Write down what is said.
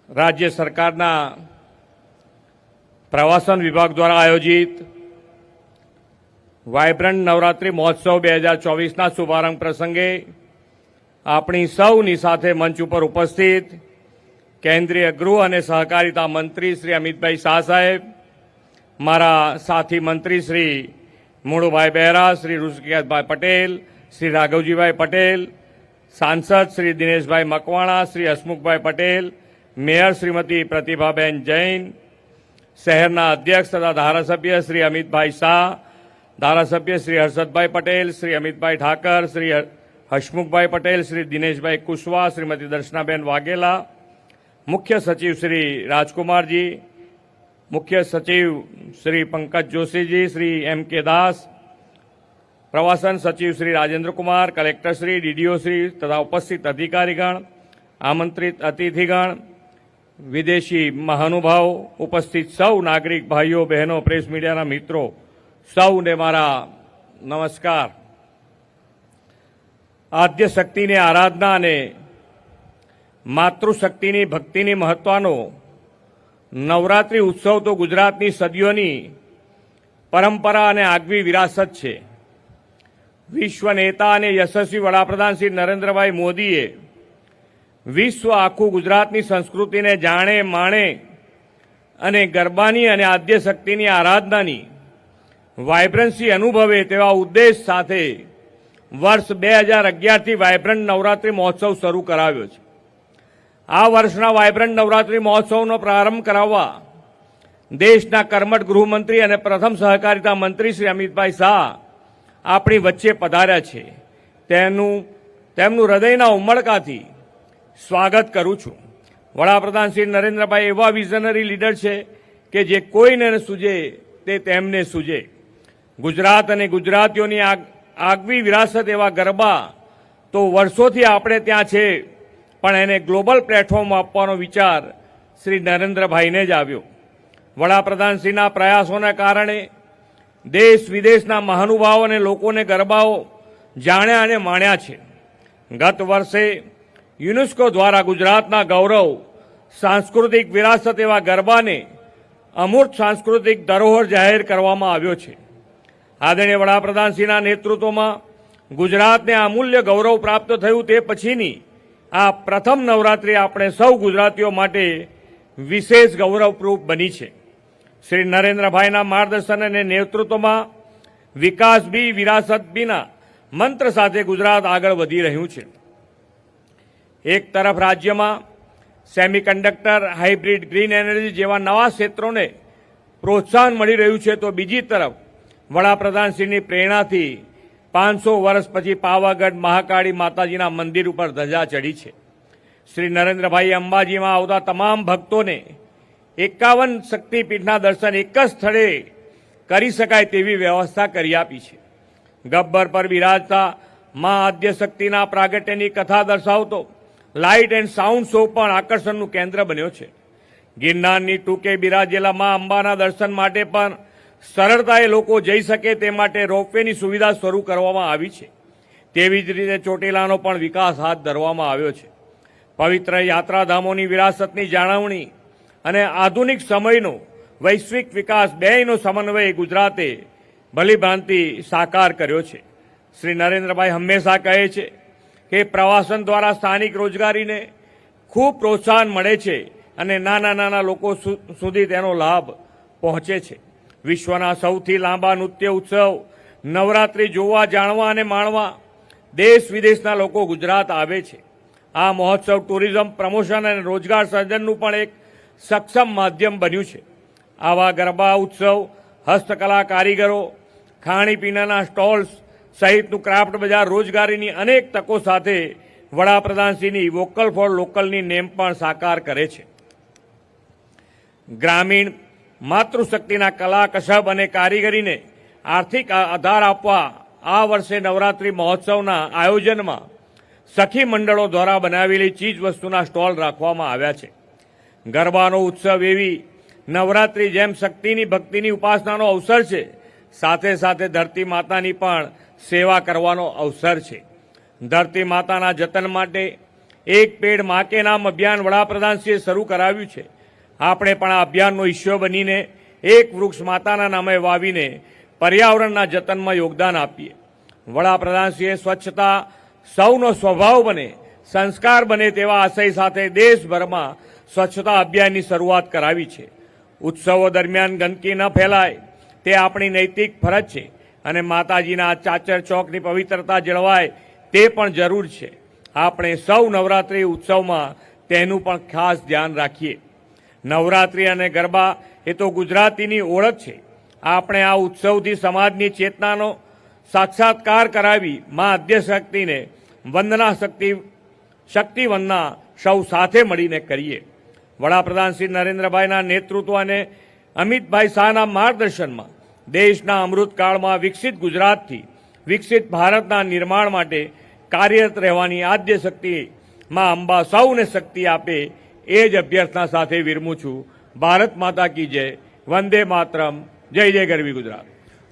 राज्य सरकारना प्रवासन विभाग द्वारा आयोजित वाइब्रंट नवरात्रि महोत्सव 2024 शुभारंभ प्रसंगे अपनी सौनी साथे मंच पर उपस्थित केन्द्रीय गृह और सहकारिता मंत्री श्री अमित भाई शाह साहेब, मारा साथी मंत्री श्री मुणुभाई बेहरा, श्री ऋषिकेश भाई पटेल, श्री राघवजी भाई पटेल, सांसद श्री दिनेश भाई मकवाणा, श्री हसमुख भाई पटेल, मेयर श्रीमती प्रतिभाबेन जैन, शहरना अध्यक्ष तथा धारासभ्य श्री अमित भाई शाह, धारासभ्य श्री हर्षद भाई पटेल, श्री अमित भाई ठाकर, श्री हसमुख भाई पटेल, श्री दिनेश भाई कुशवाहा, श्रीमती दर्शनाबेन वाघेला, मुख्य सचिव श्री राजकुमार जी, मुख्य सचिव श्री पंकज जोशी जी, श्री एम के दास, प्रवासन सचिव श्री राजेंद्र कुमार, कलेक्टर श्री, डीडीओ श्री तथा उपस्थित अधिकारीगण, आमंत्रित अतिथिगण, विदेशी महानुभाव, उपस्थित सौ नागरिक भाईओ बहनों, प्रेस मीडियाना मित्रों, सौने मारा नमस्कार। आद्य शक्तिनी आराधना ने मातृशक्तिनी भक्तिनी महत्वनो नवरात्रि उत्सव तो गुजरातनी सदीओनी परंपरा अने आगवी विरासत छे। विश्व नेता अने यशस्वी वडाप्रधान श्री नरेन्द्रभाई मोदीए विश्व आखू गुजरातनी संस्कृति ने जाणे माणे अने गरबानी अने आद्य शक्तिनी आराधनानी वाइब्रन्सी अनुभवे तेवा उद्देश्य साथे वर्ष 2011 थी वाइब्रंट नवरात्रि महोत्सव शुरू कराव्यो छे। आ वर्षना वाइब्रंट नवरात्रि महोत्सवनो प्रारंभ कराववा देशना कर्मठ गृहमंत्री अने प्रथम सहकारिता मंत्री श्री अमितभाई शाह आपणी वच्चे पधार्या छे। तेमनुं हृदयना उमळकाथी स्वागत करूं छुं। वडाप्रधान श्री नरेन्द्रभाई एवा विजनरी लीडर छे के जे कोईने सूझे ते तेमने सूझे। गुजरात अने गुजरातीओनी આગવી વિરાસત એવા ગરબા તો વર્ષોથી આપણે ત્યાં છે, પણ એને ગ્લોબલ પ્લેટફોર્મ આપવાનો વિચાર શ્રી નરેન્દ્રભાઈને જ આવ્યો। વડાપ્રધાનશ્રીના પ્રયાસોના કારણે દેશ વિદેશના મહાનુભાવો અને લોકોને ગરબાઓ જાણ્યા અને માણ્યા છે। ગત વર્ષે યુનેસ્કો દ્વારા ગુજરાતના ગૌરવ સાંસ્કૃતિક વિરાસત એવા ગરબાને અમૂર્ત સાંસ્કૃતિક ધરોહર જાહેર કરવામાં આવ્યો છે। आदरणीय वडाप्रधानश्रीना नेतृत्वमां गुजरातने अमूल्य गौरव प्राप्त थयुं ते पछीनी आ प्रथम नवरात्रि आपणे सौ गुजरातीओ माटे विशेष गौरवरूप बनी छे। श्री नरेन्द्रभाईना मार्गदर्शन अने नेतृत्वमां विकास बी विरासत बीना मंत्र साथे गुजरात आगळ वधी रह्युं छे। एक तरफ राज्यमां सेमीकंडक्टर, हाइब्रिड, ग्रीन एनर्जी जेवा नवा क्षेत्रोने प्रोत्साहन मळी रह्युं छे, तो बीजी तरफ वडाप्रधानश्रीनी प्रेरणाथी 500 वर्ष पछी पावागढ़ महाकाળી माताजीना मंदिर पर ध्वजा चढ़ी है। श्री नरेन्द्रभाई अंबाजी में आवता तमाम भक्तों ने 51 शक्तिपीठना दर्शन एक ज स्थळे करी शकाय तेवी व्यवस्था करी आपी छे। गब्बर पर विराजता मां आद्य शक्तिना प्रागट्यनी कथा दर्शावतो लाइट एंड साउंड शो पण आकर्षणनुं केन्द्र बन्यो छे। गिरनारनी टूके बिराजेला मां अंबाना दर्शन माटे पण सरळताए लोको जई शके ते माटे रोपवेनी सुविधा शरू करवामां आवी छे। तेवी ज रीते ચોટીલાનો पण विकास हाथ धरवामां આવ્યો છે। पवित्र यात्राधामोनी विरासतनी जाणवणी अने आधुनिक समयनो वैश्विक विकास बेयनो समन्वय गुजराते भलीभांति साकार कर्यो छे। श्री नरेन्द्रभाई हमेशा कहे छे के प्रवासन द्वारा स्थानिक रोजगारीने खूब प्रोत्साहन मळे छे अने नाना नाना लोको सुधी तेनो लाभ पहोंचे छे। विश्वना सौथी लांबा नृत्य उत्सव नवरात्रि जोवा, जाणवा अने माणवा देश विदेशना लोको गुजरात आवे छे। आ महोत्सव टूरिज्म प्रमोशन अने रोजगार सर्जननुं पण एक सक्षम माध्यम बन्युं छे। आवा गरबा उत्सव हस्तकला कारीगरो, खाणीपीणाना स्टॉल्स सहितनुं क्राफ्ट बजार रोजगारीनी अनेक तको साथे वडाप्रधानश्रीनी वोकल फॉर लोकलनी नेम पण साकार करे छे। ग्रामीण मातृशक्तिना कला कसब अने कारीगरीने आर्थिक आधार आपवा आ वर्षे नवरात्रि महोत्सवना आयोजनमां सखी मंडळो द्वारा बनावेली चीज वस्तुना स्टॉल राखवामां आव्या छे। गरबानो उत्सव एवी नवरात्रि जेम शक्तिनी भक्तिनी उपासनानो अवसर छे, साथे साथे धरती मातानी पण सेवा करवानो अवसर छे। धरती माताना जतन माटे એક પેડ માં કે નામ અભિયાન વડાપ્રધાનશ્રીએ શરૂ કરાવ્યું છે. આપણે પણ આ અભિયાનનો હિસ્સો બનીને એક વૃક્ષ માતાના નામે વાવીને પર્યાવરણના જતનમાં યોગદાન આપીએ. વડાપ્રધાનશ્રીએ સ્વચ્છતા સૌનો સ્વભાવ બને, સંસ્કાર બને તેવા આશય સાથે દેશભરમાં સ્વચ્છતા અભિયાનની શરૂઆત કરાવી છે. ઉત્સવો દરમિયાન ગંદકી ન ફેલાય તે આપણી નૈતિક ફરજ છે અને માતાજીના ચાચર ચોકની પવિત્રતા જળવાય તે પણ જરૂર છે. આપણે સૌ નવરાત્રિ ઉત્સવમાં તેનું પણ ખાસ ધ્યાન રાખીએ. નવરાત્રિ અને ગરબા એ તો ગુજરાતીની ઓળખ છે. આપણે આ ઉત્સવથી સમાજની ચેતનાનો સાક્ષાત્કાર કરાવી મા આદ્યશક્તિને વંદના શક્તિ વંદના સૌ સાથે મળીને કરીએ. વડાપ્રધાન શ્રી નરેન્દ્રભાઈના નેતૃત્વ અને અમિતભાઈ શાહના માર્ગદર્શનમાં દેશના અમૃતકાળમાં વિકસિત ગુજરાતથી વિકસિત ભારતના નિર્માણ માટે કાર્યરત રહેવાની આદ્યશક્તિ માં અંબા સૌને શક્તિ આપે એ જ અભ્યર્થના સાથે વિરમું છું. ભારત માતા કી જય. વંદે માતરમ. જય જય ગરવી ગુજરાત.